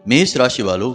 मेष राशि वालों,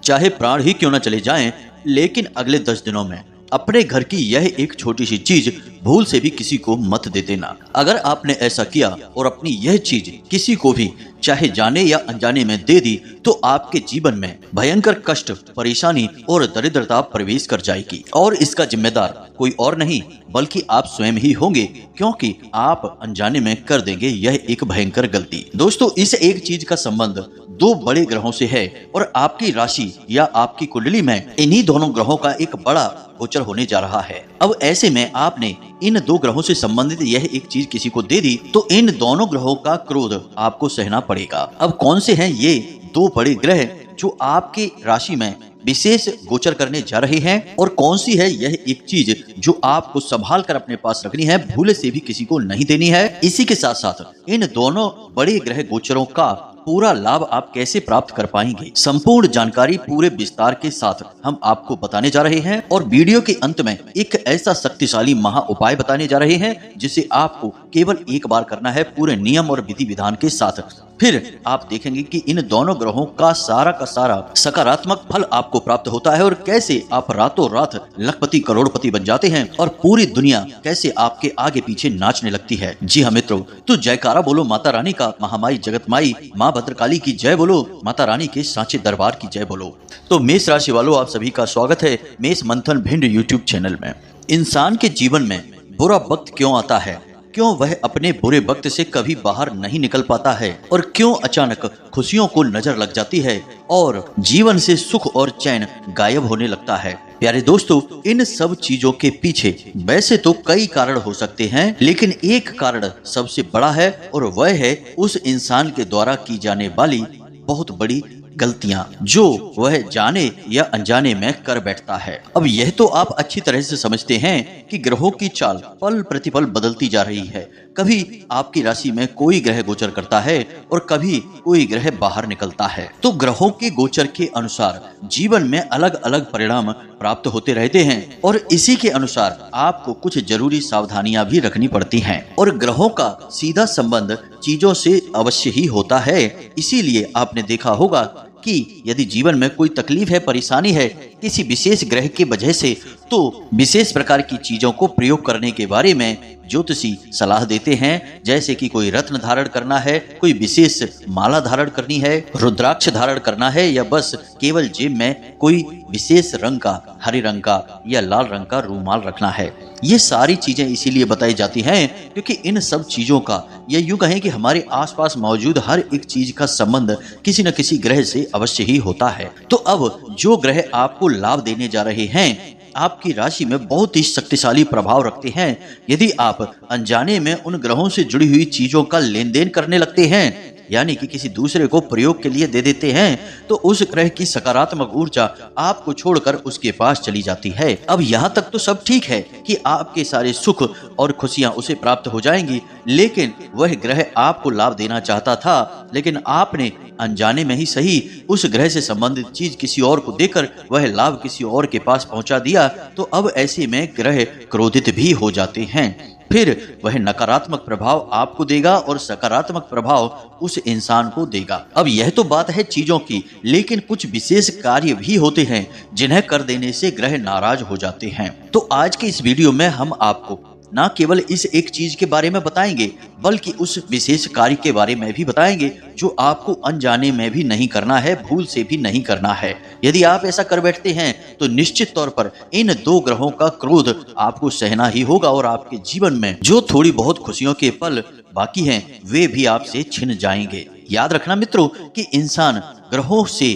चाहे प्राण ही क्यों न चले जाएं, लेकिन अगले 10 दिनों में अपने घर की यह एक छोटी सी चीज भूल से भी किसी को मत दे देना। अगर आपने ऐसा किया और अपनी यह चीज किसी को भी चाहे जाने या अनजाने में दे दी तो आपके जीवन में भयंकर कष्ट, परेशानी और दरिद्रता प्रवेश कर जाएगी और इसका जिम्मेदार कोई और नहीं बल्कि आप स्वयं ही होंगे, क्योंकि आप अनजाने में कर देंगे यह एक भयंकर गलती। दोस्तों, इस एक चीज का संबंध दो बड़े ग्रहों से है और आपकी राशि या आपकी कुंडली में इन्हीं दोनों ग्रहों का एक बड़ा गोचर होने जा रहा है। अब ऐसे में आपने इन दो ग्रहों से संबंधित यह एक चीज किसी को दे दी तो इन दोनों ग्रहों का क्रोध आपको सहना पड़ेगा। अब कौन से हैं ये दो बड़े ग्रह जो आपकी राशि में विशेष गोचर करने जा रहे हैं और कौन सी है यह एक चीज जो आपको संभाल कर अपने पास रखनी है, भूले से भी किसी को नहीं देनी है। इसी के साथ साथ इन दोनों बड़े ग्रह गोचरों का पूरा लाभ आप कैसे प्राप्त कर पाएंगे, संपूर्ण जानकारी पूरे विस्तार के साथ हम आपको बताने जा रहे हैं और वीडियो के अंत में एक ऐसा शक्तिशाली महा उपाय बताने जा रहे हैं जिसे आपको केवल एक बार करना है पूरे नियम और विधि विधान के साथ। फिर आप देखेंगे कि इन दोनों ग्रहों का सारा सकारात्मक फल आपको प्राप्त होता है और कैसे आप रातों रात लखपति करोड़पति बन जाते हैं और पूरी दुनिया कैसे आपके आगे पीछे नाचने लगती है। जी हाँ मित्रों, तो जयकारा बोलो माता रानी का, महामाई जगत माई माँ भद्रकाली की जय बोलो, माता रानी के सांचे दरबार की जय बोलो। तो मेष राशि वालों, आप सभी का स्वागत है मेष मंथन भिंड यूट्यूब चैनल में। इंसान के जीवन में बुरा वक्त क्यों आता है, क्यों वह अपने बुरे वक्त से कभी बाहर नहीं निकल पाता है और क्यों अचानक खुशियों को नजर लग जाती है और जीवन से सुख और चैन गायब होने लगता है। प्यारे दोस्तों, इन सब चीजों के पीछे वैसे तो कई कारण हो सकते हैं, लेकिन एक कारण सबसे बड़ा है और वह है उस इंसान के द्वारा की जाने वाली बहुत बड़ी गलतियां जो वह जाने या अनजाने में कर बैठता है। अब यह तो आप अच्छी तरह से समझते हैं कि ग्रहों की चाल पल प्रतिपल बदलती जा रही है। कभी आपकी राशि में कोई ग्रह गोचर करता है और कभी कोई ग्रह बाहर निकलता है, तो ग्रहों के गोचर के अनुसार जीवन में अलग अलग परिणाम प्राप्त होते रहते हैं और इसी के अनुसार आपको कुछ जरूरी सावधानियां भी रखनी पड़ती हैं और ग्रहों का सीधा संबंध चीजों से अवश्य ही होता है। इसीलिए आपने देखा होगा कि यदि जीवन में कोई तकलीफ है, परेशानी है किसी विशेष ग्रह की वजह से, तो विशेष प्रकार की चीजों को प्रयोग करने के बारे में ज्योतिषी सलाह देते हैं। जैसे कि कोई रत्न धारण करना है, कोई विशेष माला धारण करनी है, रुद्राक्ष धारण करना है या बस केवल जेब में कोई विशेष रंग का, हरे रंग का या लाल रंग का रूमाल रखना है। ये सारी चीजें इसीलिए बताई जाती हैं क्योंकि इन सब चीजों का या यूं कहें कि हमारे आसपास मौजूद हर एक चीज का संबंध किसी न किसी ग्रह से अवश्य ही होता है। तो अब जो ग्रह आपको लाभ देने जा रहे हैं आपकी राशि में बहुत ही शक्तिशाली प्रभाव रखते हैं। यदि आप अनजाने में उन ग्रहों से जुड़ी हुई चीजों का लेन देन करने लगते हैं, यानी कि किसी दूसरे को प्रयोग के लिए दे देते हैं, तो उस ग्रह की सकारात्मक ऊर्जा आपको छोड़कर उसके पास चली जाती है। अब यहाँ तक तो सब ठीक है कि आपके सारे सुख और खुशियां उसे प्राप्त हो जाएंगी, लेकिन वह ग्रह आपको लाभ देना चाहता था, लेकिन आपने अनजाने में ही सही उस ग्रह से संबंधित चीज किसी और को देकर वह लाभ किसी और के पास पहुंचा दिया, तो अब ऐसे में ग्रह क्रोधित भी हो जाते हैं। फिर वह नकारात्मक प्रभाव आपको देगा और सकारात्मक प्रभाव उस इंसान को देगा। अब यह तो बात है चीजों की, लेकिन कुछ विशेष कार्य भी होते हैं जिन्हें कर देने से ग्रह नाराज हो जाते हैं। तो आज के इस वीडियो में हम आपको न केवल इस एक चीज के बारे में बताएंगे बल्कि उस विशेष कार्य के बारे में भी बताएंगे जो आपको अनजाने में भी नहीं करना है, भूल से भी नहीं करना है। यदि आप ऐसा कर बैठते हैं तो निश्चित तौर पर इन दो ग्रहों का क्रोध आपको सहना ही होगा और आपके जीवन में जो थोड़ी बहुत खुशियों के पल बाकी हैं वे भी आपसे छिन जाएंगे। याद रखना मित्रों कि इंसान ग्रहों से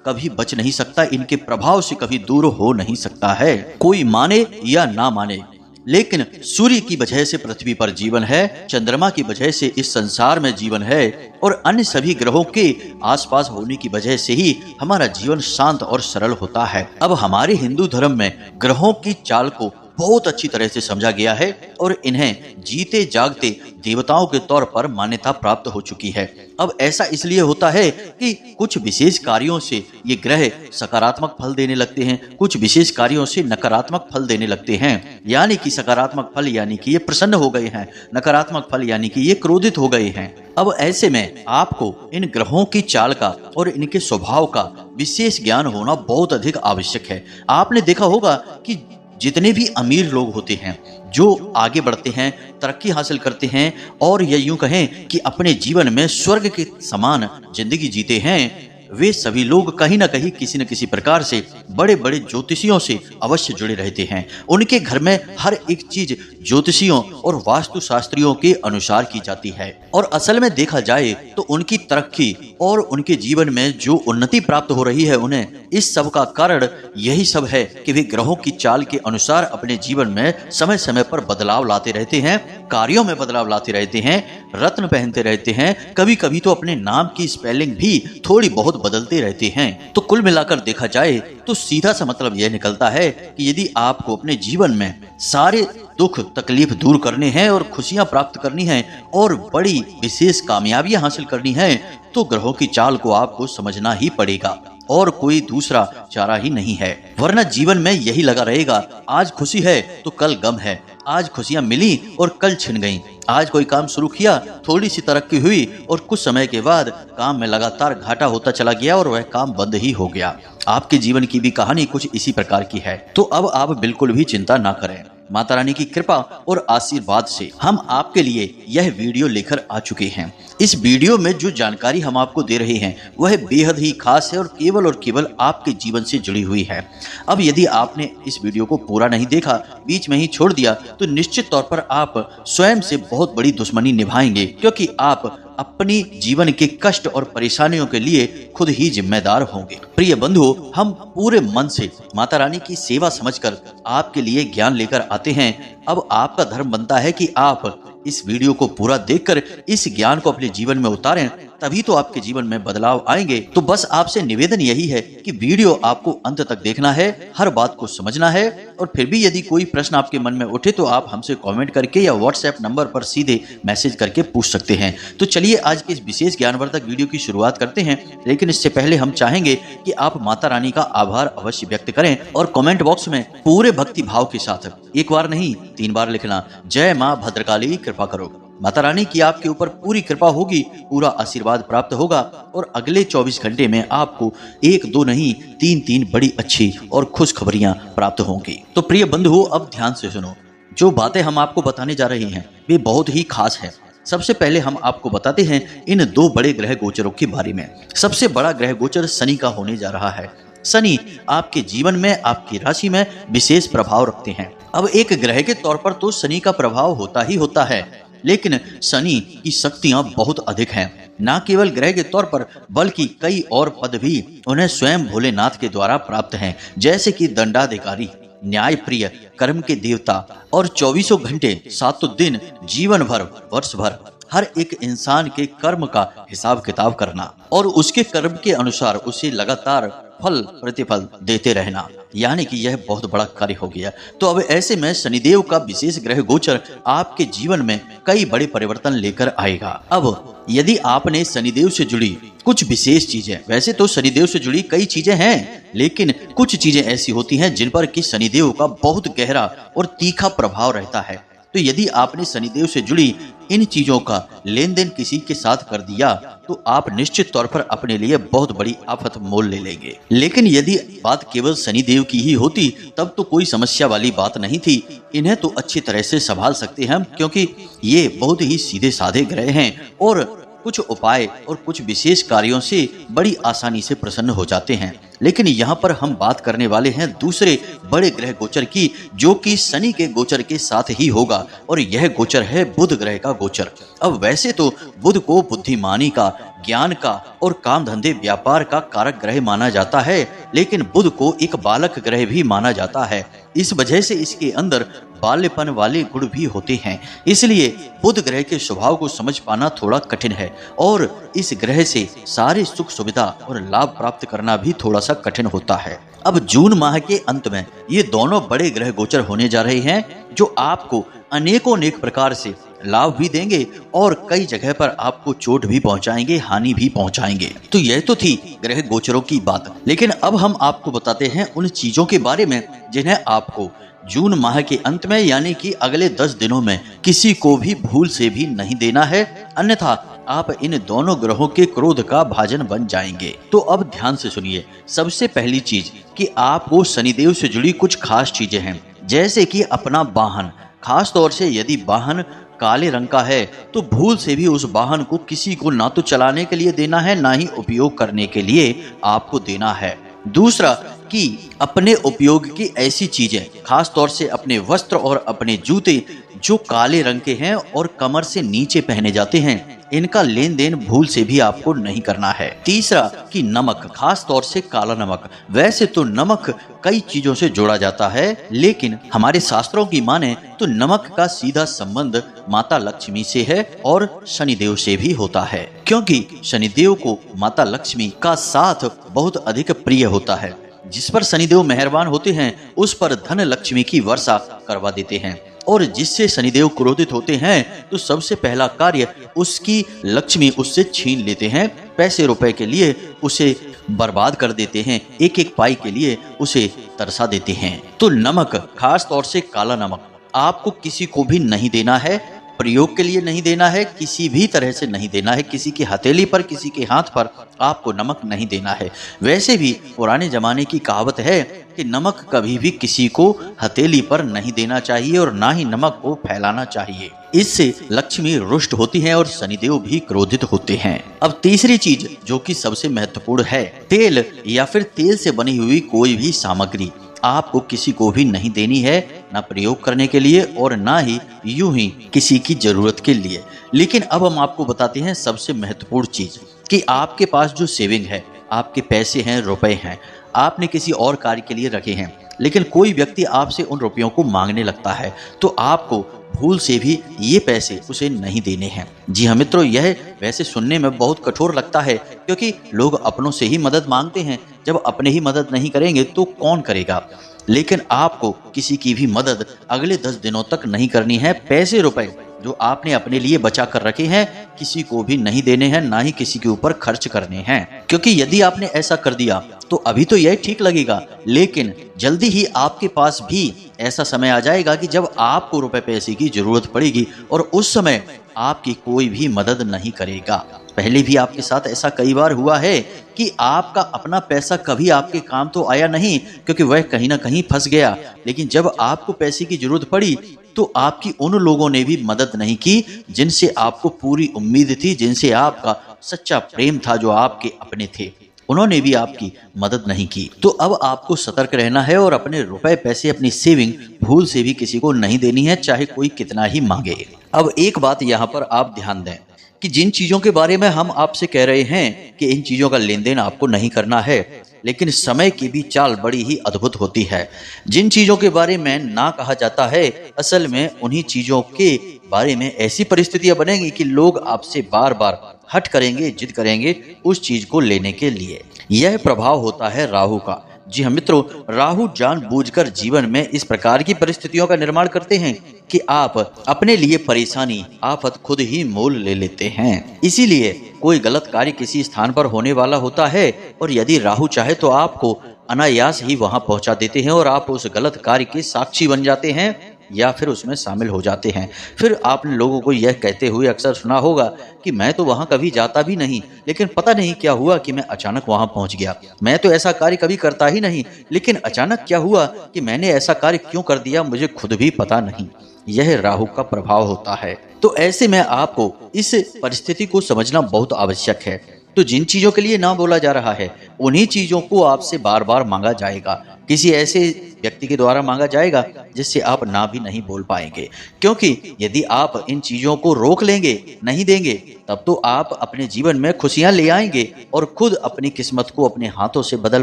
कभी बच नहीं सकता, इनके प्रभाव से कभी दूर हो नहीं सकता है। कोई माने या ना माने, लेकिन सूर्य की वजह से पृथ्वी पर जीवन है, चंद्रमा की वजह से इस संसार में जीवन है और अन्य सभी ग्रहों के आसपास होने की वजह से ही हमारा जीवन शांत और सरल होता है। अब हमारे हिंदू धर्म में ग्रहों की चाल को बहुत अच्छी तरह से समझा गया है और इन्हें जीते जागते देवताओं के तौर पर मान्यता प्राप्त हो चुकी है। अब ऐसा इसलिए होता है कि कुछ विशेष कार्यों से ये ग्रह सकारात्मक फल देने लगते हैं, कुछ विशेष कार्यों से नकारात्मक फल देने लगते हैं। यानी कि सकारात्मक फल यानी कि ये प्रसन्न हो गए हैं, नकारात्मक फल यानी कि ये क्रोधित हो गए हैं। अब ऐसे में आपको इन ग्रहों की चाल का और इनके स्वभाव का विशेष ज्ञान होना बहुत अधिक आवश्यक है। आपने देखा होगा कि जितने भी अमीर लोग होते हैं, जो आगे बढ़ते हैं, तरक्की हासिल करते हैं और या यूं कहें कि अपने जीवन में स्वर्ग के समान जिंदगी जीते हैं, वे सभी लोग कहीं ना कहीं किसी न किसी प्रकार से बड़े बड़े ज्योतिषियों से अवश्य जुड़े रहते हैं। उनके घर में हर एक चीज ज्योतिषियों और वास्तु शास्त्रियों के अनुसार की जाती है। और असल में देखा जाए तो उनकी तरक्की और उनके जीवन में जो उन्नति प्राप्त हो रही है उन्हें, इस सब का कारण यही सब है कि वे ग्रहों की चाल के अनुसार अपने जीवन में समय समय पर बदलाव लाते रहते हैं, कार्यों में बदलाव लाते रहते हैं, रत्न पहनते रहते हैं, कभी कभी तो अपने नाम की स्पेलिंग भी थोड़ी बहुत बदलते रहते हैं। तो कुल मिलाकर देखा जाए तो सीधा सा मतलब यह निकलता है कि यदि आपको अपने जीवन में सारे दुख तकलीफ दूर करने हैं और खुशियां प्राप्त करनी है और बड़ी विशेष कामयाबियां हासिल करनी है, तो ग्रहों की चाल को आपको समझना ही पड़ेगा और कोई दूसरा चारा ही नहीं है। वरना जीवन में यही लगा रहेगा, आज खुशी है तो कल गम है, आज खुशियां मिली और कल छिन गईं। आज कोई काम शुरू किया, थोड़ी सी तरक्की हुई और कुछ समय के बाद काम में लगातार घाटा होता चला गया और वह काम बंद ही हो गया। आपके जीवन की भी कहानी कुछ इसी प्रकार की है। तो अब आप बिल्कुल भी चिंता ना करें। माता रानी की कृपा और आशीर्वाद से हम आपके लिए यह वीडियो लेकर आ चुके हैं। इस वीडियो में जो जानकारी हम आपको दे रहे हैं वह बेहद ही खास है और केवल आपके जीवन से जुड़ी हुई है। अब यदि आपने इस वीडियो को पूरा नहीं देखा, बीच में ही छोड़ दिया, तो निश्चित तौर पर आप स्वयं से बहुत बड़ी दुश्मनी निभाएंगे, क्योंकि आप अपनी जीवन के कष्ट और परेशानियों के लिए खुद ही जिम्मेदार होंगे। प्रिय बंधु, हम पूरे मन से माता रानी की सेवा समझकर आपके लिए ज्ञान लेकर आते हैं। अब आपका धर्म बनता है कि आप इस वीडियो को पूरा देखकर इस ज्ञान को अपने जीवन में उतारें, तभी तो आपके जीवन में बदलाव आएंगे। तो बस आपसे निवेदन यही है कि वीडियो आपको अंत तक देखना है, हर बात को समझना है और फिर भी यदि कोई प्रश्न आपके मन में उठे तो आप हमसे कमेंट करके या व्हाट्सएप नंबर पर सीधे मैसेज करके पूछ सकते हैं। तो चलिए आज के इस विशेष ज्ञानवर्धक वीडियो की शुरुआत करते हैं, लेकिन इससे पहले हम चाहेंगे कि आप माता रानी का आभार अवश्य व्यक्त करें और कमेंट बॉक्स में पूरे भक्ति भाव के साथ एक बार नहीं 3 बार लिखना, जय माँ भद्रकाली कृपा करो। माता रानी की आपके ऊपर पूरी कृपा होगी, पूरा आशीर्वाद प्राप्त होगा और अगले 24 घंटे में आपको 1-2 नहीं 3-3 बड़ी अच्छी और खुशखबरियां प्राप्त होंगी। तो प्रिय बंधुओं, अब ध्यान से सुनो। जो बातें हम आपको बताने जा रहे हैं वे बहुत ही खास है। सबसे पहले हम आपको बताते हैं इन 2 बड़े ग्रह गोचरों के बारे में। सबसे बड़ा ग्रह गोचर शनि का होने जा रहा है। शनि आपके जीवन में, आपकी राशि में विशेष प्रभाव रखते हैं। अब एक ग्रह के तौर पर तो शनि का प्रभाव होता ही होता है, लेकिन शनि की शक्तियां बहुत अधिक हैं। न केवल ग्रह के तौर पर बल्कि कई और पद भी उन्हें स्वयं भोलेनाथ के द्वारा प्राप्त हैं, जैसे कि दंडाधिकारी, न्याय प्रिय, कर्म के देवता और 24 घंटे 7 दिन, जीवन भर, वर्ष भर हर एक इंसान के कर्म का हिसाब किताब करना और उसके कर्म के अनुसार उसे लगातार फल प्रतिफल देते रहना, यानी कि यह बहुत बड़ा कार्य हो गया। तो अब ऐसे में शनिदेव का विशेष ग्रह गोचर आपके जीवन में कई बड़े परिवर्तन लेकर आएगा। अब यदि आपने शनिदेव से जुड़ी कुछ विशेष चीजें, वैसे तो शनिदेव से जुड़ी कई चीजें हैं, लेकिन कुछ चीजें ऐसी होती हैं जिन पर कि शनिदेव का बहुत गहरा और तीखा प्रभाव रहता है। तो यदि आपने शनिदेव से जुड़ी इन चीजों का लेन देन किसी के साथ कर दिया तो आप निश्चित तौर पर अपने लिए बहुत बड़ी आफत मोल ले लेंगे। लेकिन यदि बात केवल शनिदेव की ही होती तब तो कोई समस्या वाली बात नहीं थी। इन्हें तो अच्छी तरह से संभाल सकते हैं हम, क्योंकि ये बहुत ही सीधे साधे ग्रह हैं और कुछ उपाय और कुछ विशेष कार्यों से बड़ी आसानी से प्रसन्न हो जाते हैं। लेकिन यहाँ पर हम बात करने वाले हैं दूसरे बड़े ग्रह गोचर की, जो कि शनि के गोचर के साथ ही होगा और यह गोचर है बुध ग्रह का गोचर। अब वैसे तो बुध को बुद्धिमानी का, ज्ञान का और काम धंधे व्यापार का कारक ग्रह माना जाता है, लेकिन बुध को एक बालक ग्रह भी माना जाता है। इस वजह से इसके अंदर बाल्यपन वाले गुण भी होते हैं। इसलिए बुध ग्रह के स्वभाव को समझ पाना थोड़ा कठिन है और इस ग्रह से सारे सुख सुविधा और लाभ प्राप्त करना भी थोड़ा सा कठिन होता है। अब जून माह के अंत में ये दोनों बड़े ग्रह गोचर होने जा रहे हैं जो आपको अनेकों अनेक प्रकार से लाभ भी देंगे और कई जगह पर आपको चोट भी पहुंचाएंगे, हानि भी पहुंचाएंगे। तो यह तो थी ग्रह गोचरों की बात, लेकिन अब हम आपको बताते हैं उन चीजों के बारे में जिन्हें आपको जून माह के अंत में यानी कि अगले 10 दिनों में किसी को भी भूल से भी नहीं देना है, अन्यथा आप इन दोनों ग्रहों के क्रोध का भाजन बन जाएंगे। तो अब ध्यान से सुनिए। सबसे पहली चीज कि आपको शनिदेव से जुड़ी कुछ खास चीजें हैं, जैसे कि अपना वाहन, खास तौर से यदि वाहन काले रंग का है तो भूल से भी उस वाहन को किसी को ना तो चलाने के लिए देना है, ना ही उपयोग करने के लिए आपको देना है। दूसरा कि अपने उपयोग की ऐसी चीजें, खास तौर से अपने वस्त्र और अपने जूते जो काले रंग के हैं और कमर से नीचे पहने जाते हैं, इनका लेन देन भूल से भी आपको नहीं करना है। तीसरा कि नमक, खास तौर से काला नमक। वैसे तो नमक कई चीजों से जोड़ा जाता है, लेकिन हमारे शास्त्रों की माने तो नमक का सीधा संबंध माता लक्ष्मी से है और शनिदेव से भी होता है, क्योंकि शनिदेव को माता लक्ष्मी का साथ बहुत अधिक प्रिय होता है। जिस पर शनिदेव मेहरबान होते हैं उस पर धन लक्ष्मी की वर्षा करवा देते हैं, और जिससे शनिदेव क्रोधित होते हैं तो सबसे पहला कार्य उसकी लक्ष्मी उससे छीन लेते हैं, पैसे रुपए के लिए उसे बर्बाद कर देते हैं, एक एक पाई के लिए उसे तरसा देते हैं। तो नमक, खास तौर से काला नमक, आपको किसी को भी नहीं देना है, प्रयोग के लिए नहीं देना है, किसी भी तरह से नहीं देना है। किसी की हथेली पर, किसी के हाथ पर आपको नमक नहीं देना है। वैसे भी पुराने जमाने की कहावत है कि नमक कभी भी किसी को हथेली पर नहीं देना चाहिए और ना ही नमक को फैलाना चाहिए। इससे लक्ष्मी रुष्ट होती है और शनिदेव भी क्रोधित होते हैं। अब तीसरी चीज जो कि सबसे महत्वपूर्ण है, तेल या फिर तेल से बनी हुई कोई भी सामग्री आपको किसी को भी नहीं देनी है, ना प्रयोग करने के लिए और ना ही यूं ही किसी की जरूरत के लिए। लेकिन अब हम आपको बताते हैं सबसे महत्वपूर्ण चीज कि आपके पास जो सेविंग है, आपके पैसे हैं, रुपए हैं, आपने किसी और कार्य के लिए रखे हैं, लेकिन कोई व्यक्ति आपसे उन रुपयों को मांगने लगता है तो आपको भूल से भी ये पैसे उसे नहीं देने हैं। जी हाँ मित्रों, यह वैसे सुनने में बहुत कठोर लगता है क्योंकि लोग अपनों से ही मदद मांगते हैं, जब अपने ही मदद नहीं करेंगे तो कौन करेगा। लेकिन आपको किसी की भी मदद अगले 10 दिनों तक नहीं करनी है। पैसे रुपए जो आपने अपने लिए बचा कर रखे हैं किसी को भी नहीं देने हैं, ना ही किसी के ऊपर खर्च करने हैं, क्योंकि यदि आपने ऐसा कर दिया तो अभी तो यह ठीक लगेगा, लेकिन जल्दी ही आपके पास भी ऐसा समय आ जाएगा कि जब आपको रुपए पैसे की जरूरत पड़ेगी और उस समय आपकी कोई भी मदद नहीं करेगा। पहले भी आपके साथ ऐसा कई बार हुआ है कि आपका अपना पैसा कभी आपके काम तो आया नहीं क्योंकि वह कहीं ना कहीं फंस गया, लेकिन जब आपको पैसे की जरूरत पड़ी तो आपकी उन लोगों ने भी मदद नहीं की जिनसे आपको पूरी उम्मीद थी, जिनसे आपका सच्चा प्रेम था, जो आपके अपने थे, उन्होंने भी आपकी मदद नहीं की। तो अब आपको सतर्क रहना है और अपने रुपए पैसे, अपनी सेविंग भूल से भी किसी को नहीं देनी है, चाहे कोई कितना ही मांगे। अब एक बात यहाँ पर आप ध्यान दें कि जिन चीजों के बारे में हम आपसे कह रहे हैं कि इन चीजों का लेन देन आपको नहीं करना है, लेकिन समय की भी चाल बड़ी ही अद्भुत होती है। जिन चीजों के बारे में ना कहा जाता है, असल में उन्हीं चीजों के बारे में ऐसी परिस्थितियां बनेंगी कि लोग आपसे बार बार हट करेंगे, जिद करेंगे उस चीज को लेने के लिए। यह प्रभाव होता है राहु का। जी हाँ मित्रों, राहु जानबूझकर जीवन में इस प्रकार की परिस्थितियों का निर्माण करते हैं कि आप अपने लिए परेशानी, आफत खुद ही मोल ले लेते हैं। इसीलिए कोई गलत कार्य किसी स्थान पर होने वाला होता है और यदि राहु चाहे तो आपको अनायास ही वहां पहुंचा देते हैं और आप उस गलत कार्य के साक्षी बन जाते हैं या फिर उसमें शामिल हो जाते हैं। फिर आपने लोगों को यह कहते हुए अक्सर सुना होगा कि मैं तो वहां कभी जाता भी नहीं, लेकिन पता नहीं क्या हुआ कि मैं अचानक वहां पहुंच गया। मैं तो ऐसा कार्य कभी करता ही नहीं, लेकिन अचानक क्या हुआ कि मैंने ऐसा कार्य क्यों कर दिया मुझे खुद भी पता नहीं। यह राहु का प्रभाव होता है। तो ऐसे में आपको इस परिस्थिति को समझना बहुत आवश्यक है। तो जिन चीजों के लिए ना बोला जा रहा है उन्हीं चीजों को आपसे बार बार मांगा जाएगा, किसी ऐसे व्यक्ति के द्वारा मांगा जाएगा जिससे आप ना भी नहीं बोल पाएंगे। क्योंकि यदि आप इन चीजों को रोक लेंगे, नहीं देंगे, तब तो आप अपने जीवन में खुशियां ले आएंगे और खुद अपनी किस्मत को अपने हाथों से बदल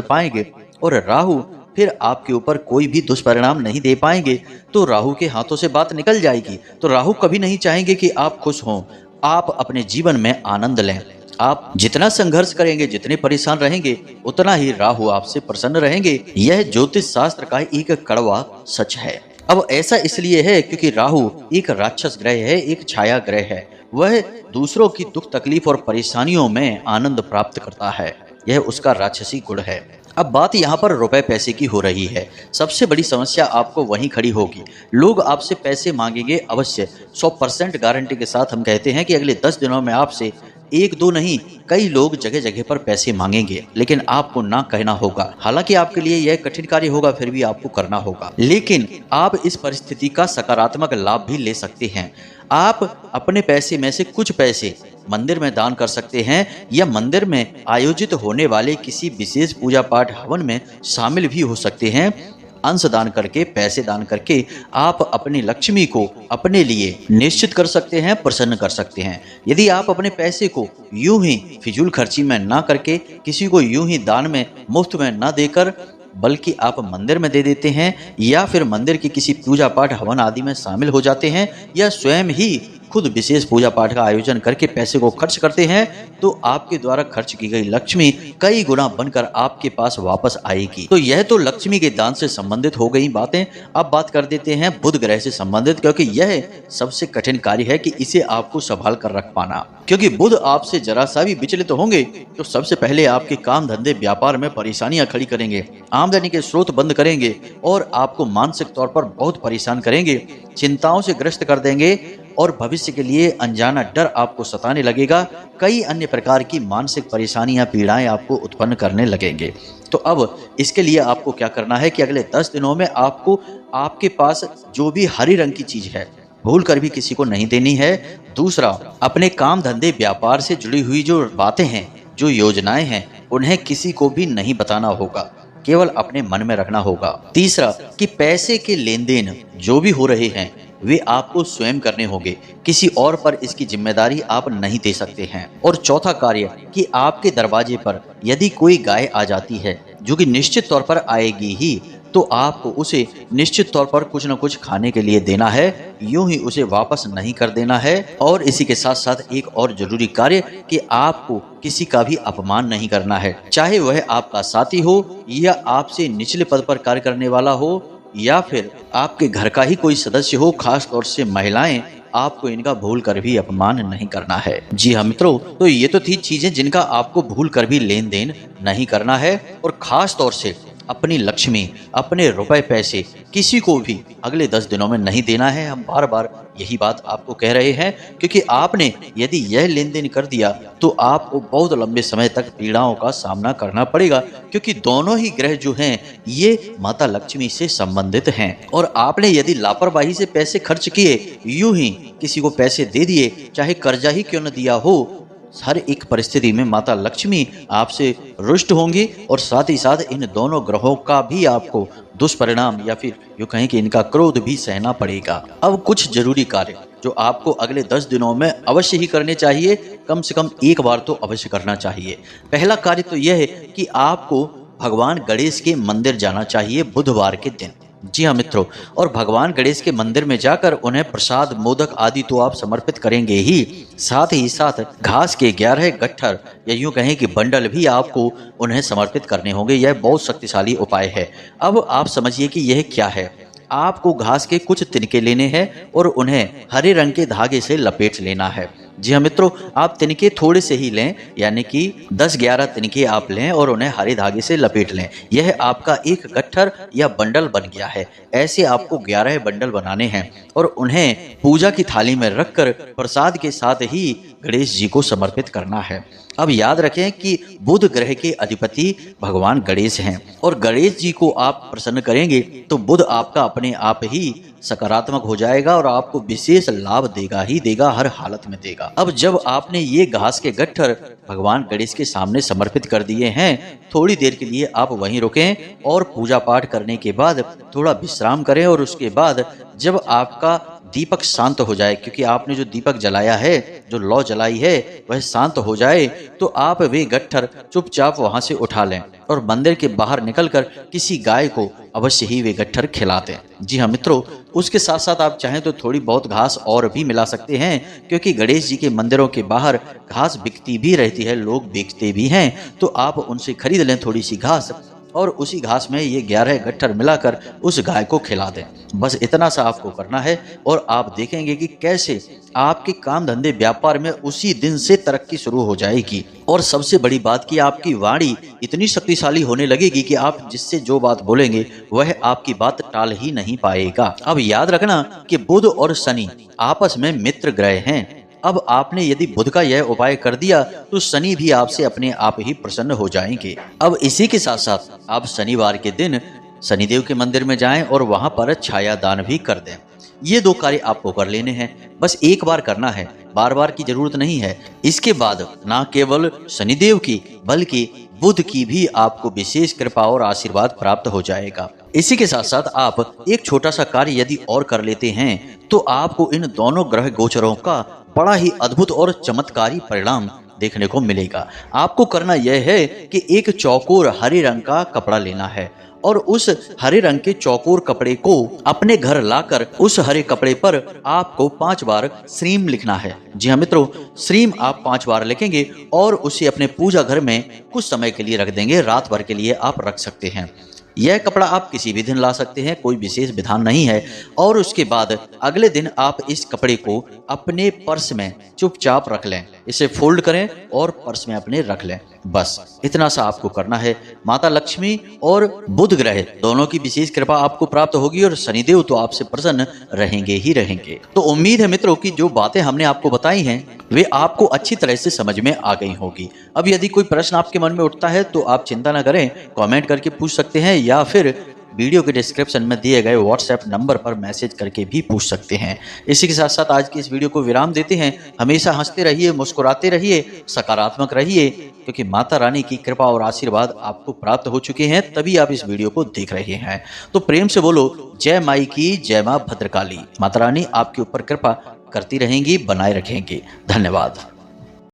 पाएंगे। और राहु फिर आपके ऊपर कोई भी दुष्परिणाम नहीं दे पाएंगे। तो राहु के हाथों से बात निकल जाएगी। तो राहु कभी नहीं चाहेंगे कि आप खुश हों, आप अपने जीवन में आनंद लें। आप जितना संघर्ष करेंगे, जितने परेशान रहेंगे, उतना ही राहु आपसे प्रसन्न रहेंगे। यह ज्योतिष शास्त्र का एक कड़वा सच है। अब ऐसा इसलिए है क्योंकि राहु एक राक्षस ग्रह है, एक छाया ग्रह है। वह दूसरों की दुख तकलीफ और परेशानियों में आनंद प्राप्त करता है। यह उसका राक्षसी गुण है। अब बात यहाँ पर रुपए पैसे की हो रही है। सबसे बड़ी समस्या आपको वहीं खड़ी होगी। लोग आपसे पैसे मांगेंगे अवश्य। 100% गारंटी के साथ हम कहते हैं कि अगले 10 दिनों में आपसे एक दो नहीं, कई लोग जगह जगह पर पैसे मांगेंगे, लेकिन आपको ना कहना होगा। हालांकि आपके लिए यह कठिन कार्य होगा, फिर भी आपको करना होगा। लेकिन आप इस परिस्थिति का सकारात्मक लाभ भी ले सकते हैं। आप अपने पैसे में से कुछ पैसे मंदिर में दान कर सकते हैं या मंदिर में आयोजित होने वाले किसी विशेष पूजा पाठ हवन में शामिल भी हो सकते हैं। अंश दान करके, पैसे दान करके आप अपनी लक्ष्मी को अपने लिए निश्चित कर सकते हैं, प्रसन्न कर सकते हैं। यदि आप अपने पैसे को यूं ही फिजूल खर्ची में ना करके, किसी को यूं ही दान में मुफ्त में ना देकर, बल्कि आप मंदिर में दे देते हैं या फिर मंदिर की किसी पूजा पाठ हवन आदि में शामिल हो जाते हैं या स्वयं ही खुद विशेष पूजा पाठ का आयोजन करके पैसे को खर्च करते हैं, तो आपके द्वारा खर्च की गई लक्ष्मी कई गुना बनकर आपके पास वापस आएगी। तो यह तो लक्ष्मी के दान से संबंधित हो गई बातें। अब बात कर देते हैं बुध ग्रह से संबंधित, क्योंकि यह सबसे कठिन कार्य है कि इसे आपको संभाल कर रख पाना। क्योंकि बुध आपसे जरा सा भी विचलित होंगे तो सबसे पहले आपके काम धंधे व्यापार में परेशानियां खड़ी करेंगे, आमदनी के स्रोत बंद करेंगे और आपको मानसिक तौर पर बहुत परेशान करेंगे, चिंताओं से ग्रस्त कर देंगे और भविष्य के लिए अनजाना डर आपको सताने लगेगा। कई अन्य प्रकार की मानसिक परेशानियां, पीड़ाएं आपको उत्पन्न करने लगेंगे। तो अब इसके लिए आपको क्या करना है कि अगले 10 दिनों में आपको आपके पास जो भी हरी रंग की चीज है भूल कर भी किसी को नहीं देनी है। दूसरा, अपने काम धंधे व्यापार से जुड़ी हुई जो बातें हैं, जो योजनाएं हैं, उन्हें किसी को भी नहीं बताना होगा, केवल अपने मन में रखना होगा। तीसरा, कि पैसे के लेन देन जो भी हो रहे हैं वे आपको स्वयं करने होंगे, किसी और पर इसकी जिम्मेदारी आप नहीं दे सकते हैं। और चौथा कार्य, कि आपके दरवाजे पर यदि कोई गाय आ जाती है, जो कि निश्चित तौर पर आएगी ही, तो आपको उसे निश्चित तौर पर कुछ न कुछ खाने के लिए देना है, यूं ही उसे वापस नहीं कर देना है। और इसी के साथ साथ एक और जरूरी कार्य, कि आपको किसी का भी अपमान नहीं करना है, चाहे वह आपका साथी हो या आपसे निचले पद पर कार्य करने वाला हो या फिर आपके घर का ही कोई सदस्य हो। खास तौर से महिलाएं, आपको इनका भूल कर भी अपमान नहीं करना है। जी हाँ मित्रों, तो ये तो थी चीजें जिनका आपको भूल कर भी लेन देन नहीं करना है। और खास तौर से अपनी लक्ष्मी, अपने रुपए पैसे किसी को भी अगले 10 दिनों में नहीं देना है। हम बार बार यही बात आपको कह रहे हैं, क्योंकि आपने यदि यह लेन देन कर दिया तो आपको बहुत लंबे समय तक पीड़ाओं का सामना करना पड़ेगा, क्योंकि दोनों ही ग्रह जो हैं ये माता लक्ष्मी से संबंधित हैं। और आपने यदि लापरवाही से पैसे खर्च किए, यूं ही किसी को पैसे दे दिए, चाहे कर्जा ही क्यों न दिया हो, हर एक परिस्थिति में माता लक्ष्मी आपसे रुष्ट होंगी और साथ ही साथ इन दोनों ग्रहों का भी आपको दुष्परिणाम या फिर यूं कहें कि इनका क्रोध भी सहना पड़ेगा। अब कुछ जरूरी कार्य जो आपको अगले 10 दिनों में अवश्य ही करने चाहिए, कम से कम एक बार तो अवश्य करना चाहिए। पहला कार्य तो यह है कि आपको भगवान गणेश के मंदिर जाना चाहिए बुधवार के दिन। जी हाँ मित्रों, और भगवान गणेश के मंदिर में जाकर उन्हें प्रसाद, मोदक आदि तो आप समर्पित करेंगे ही साथ घास के 11 गट्ठर या यूं कहें कि बंडल भी आपको उन्हें समर्पित करने होंगे। यह बहुत शक्तिशाली उपाय है। अब आप समझिए कि यह क्या है। आपको घास के कुछ तिनके लेने हैं और उन्हें हरे रंग के धागे से लपेट लेना है। जी हाँ मित्रों, आप तिनके थोड़े से ही लें, यानी कि 10-11 तिनके आप लें और उन्हें हरे धागे से लपेट लें। यह आपका एक गट्ठर या बंडल बन गया है। ऐसे आपको 11 बंडल बनाने हैं और उन्हें पूजा की थाली में रखकर प्रसाद के साथ ही गणेश जी को समर्पित करना है। अब याद रखें कि बुध ग्रह के अधिपति भगवान गणेश हैं और गणेश जी को आप प्रसन्न करेंगे तो बुध आपका अपने आप ही सकारात्मक हो जाएगा और आपको विशेष लाभ देगा ही देगा, हर हालत में देगा। अब जब आपने ये घास के गट्ठर भगवान गणेश के सामने समर्पित कर दिए हैं, थोड़ी देर के लिए आप वहीं रुकें और पूजा पाठ करने के बाद थोड़ा विश्राम करें। और उसके बाद जब आपका दीपक शांत हो जाए, क्योंकि आपने जो दीपक जलाया है, जो लौ जलाई है, वह शांत हो जाए, तो आप वे गट्ठर चुपचाप वहां से उठा लें और मंदिर के बाहर निकलकर किसी गाय को अवश्य ही वे गट्ठर खिला दें। जी हाँ मित्रों, उसके साथ साथ आप चाहें तो थोड़ी बहुत घास और भी मिला सकते हैं, क्योंकि गणेश जी के मंदिरों के बाहर घास बिकती भी रहती है, लोग बेचते भी हैं, तो आप उनसे खरीद लें थोड़ी सी घास और उसी घास में ये 11 गट्ठर मिलाकर उस गाय को खिला दें। बस इतना सा आपको करना है और आप देखेंगे कि कैसे आपके काम धंधे व्यापार में उसी दिन से तरक्की शुरू हो जाएगी। और सबसे बड़ी बात कि आपकी वाणी इतनी शक्तिशाली होने लगेगी कि आप जिससे जो बात बोलेंगे वह आपकी बात टाल ही नहीं पाएगा। अब याद रखना कि बुध और शनि आपस में मित्र ग्रह हैं। अब आपने यदि बुध का यह उपाय कर दिया तो शनि भी आपसे अपने आप ही प्रसन्न हो जाएंगे। अब इसी के साथ साथ आप शनिवार के दिन शनिदेव के मंदिर में जाएं और वहां पर छाया दान भी कर दें। ये 2 कार्य आपको कर लेने हैं, बस एक बार करना है, बार बार की जरूरत नहीं है। इसके बाद ना केवल शनिदेव की बल्कि बुध की भी आपको विशेष कृपा और आशीर्वाद प्राप्त हो जाएगा। इसी के साथ साथ आप एक छोटा सा कार्य यदि और कर लेते हैं तो आपको इन दोनों ग्रह गोचरों का बड़ा ही अद्भुत और चमत्कारी परिणाम देखने को मिलेगा। आपको करना यह है कि एक चौकोर हरे रंग का कपड़ा लेना है और उस हरे रंग के चौकोर कपड़े को अपने घर लाकर उस हरे कपड़े पर आपको 5 बार श्रीम लिखना है। जी हाँ मित्रों, श्रीम आप 5 बार लिखेंगे और उसे अपने पूजा घर में कुछ समय के लिए रख देंगे, रात भर के लिए आप रख सकते हैं। यह कपड़ा आप किसी भी दिन ला सकते हैं, कोई विशेष विधान नहीं है। और उसके बाद अगले दिन आप इस कपड़े को अपने पर्स में चुपचाप रख लें, इसे फोल्ड करें और पर्स में अपने रख लें। बस इतना सा आपको करना है। माता लक्ष्मी और बुध ग्रह दोनों की विशेष कृपा आपको प्राप्त होगी और शनिदेव तो आपसे प्रसन्न रहेंगे ही रहेंगे। तो उम्मीद है मित्रों कि जो बातें हमने आपको बताई हैं वे आपको अच्छी तरह से समझ में आ गई होगी। अब यदि कोई प्रश्न आपके मन में उठता है तो आप चिंता न करें, कमेंट करके पूछ सकते हैं या फिर वीडियो के डिस्क्रिप्शन में दिए गए व्हाट्सएप नंबर पर मैसेज करके भी पूछ सकते हैं। इसी के साथ साथ आज की इस वीडियो को विराम देते हैं। हमेशा हंसते रहिए, मुस्कुराते रहिए, सकारात्मक रहिए, क्योंकि माता रानी की कृपा और आशीर्वाद आपको प्राप्त हो चुके हैं, तभी आप इस वीडियो को देख रहे हैं। तो प्रेम से बोलो जय माई की, जय माँ भद्रकाली। माता रानी आपके ऊपर कृपा करती रहेंगी, बनाए रखेंगे। धन्यवाद।